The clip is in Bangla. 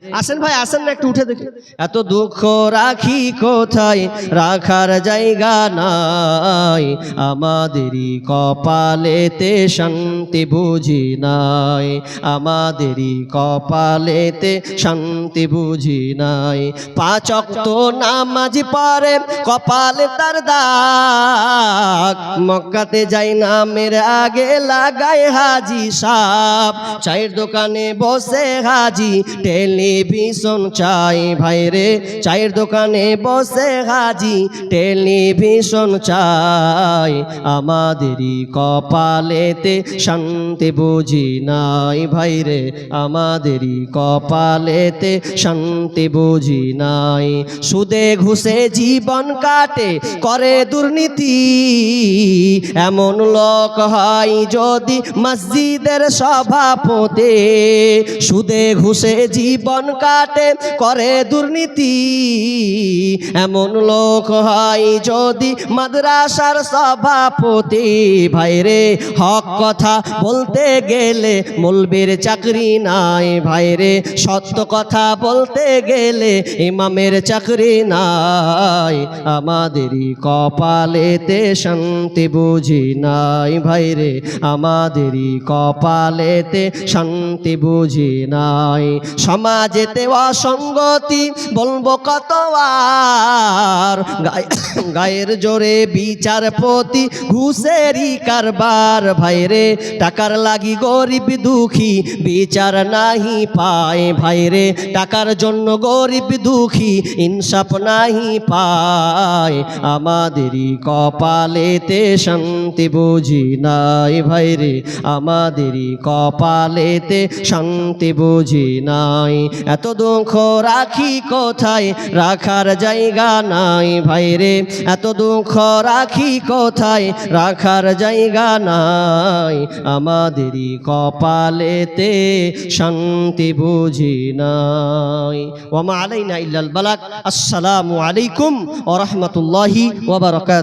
আসেন ভাই, আসেন না, একটু উঠে দেখি। এত দুঃখ রাখি কোথায়, রাখার জায়গা নাই, আমাদেরই কপালেতে শান্তি বুঝি নাই, আমাদেরই কপালেতে শান্তি বুঝি নাই। 5 ওয়াক্ত নামাজ পড়ে কপালে তার দাগ, মক্কাতে যাই নামের আগে লাগায় হাজি সাহেব, চায়ের দোকানে বসে হাজি টেলিভিশন চাই ভাইরে, চায়ের দোকানে বসে হাজি টেলিভিশন চাই, আমাদেরই কপালেতে শান্তি বুঝি নাই ভাইরে, আমাদেরই কপালেতে শান্তি বুঝি নাই। সুদে ঘুষে জীবন কাটে করে দুর্নীতি, এমন লোক হয় যদি মসজিদের সভাপতি। সুদে ঘুষে জীবন কাটে করে দুর্নীতি, এমন লোক হয় যদি মাদ্রাসার সভাপতি। ভাইরে হক কথা বলতে গেলে মৌলবীর চাকরি নাই ভাইরে, সত্য কথা বলতে গেলে ইমামের চাকরি নাই, আমাদেরই কপালেতে শান্তি বুঝি নাই ভাইরে, আমাদেরই কপালেতে শান্তি বুঝি নাই। সমাজেতে অসঙ্গতি বলবো কত আর, গায়ের জোরে বিচারপতি ঘুষেরই কারবার ভাইরে, টাকার লাগি গরিব দুঃখী বিচার নাহি পায় ভাইরে, টাকার জন্য গরিব দুঃখী ইনসাফ নাহি পায়, আমাদেরই কপালেতে শান্তি বুঝি নাই ভাইরে, আমাদেরই কপালেতে শান্তি বুঝি নাই। এত দুঃখ রাখি কোথায়, রাখার জায়গা নাই ভাইরে, এত দুঃখ রাখি কোথায়, রাখার জায়গা নাই, আমাদেরই কপালেতে শান্তি বুঝি নাই। ওয়া মা আলাইনা ইল্লাল বালাগ। আসসালামু আলাইকুম ওয়া রাহমাতুল্লাহি ওয়া বারাকাতুহু।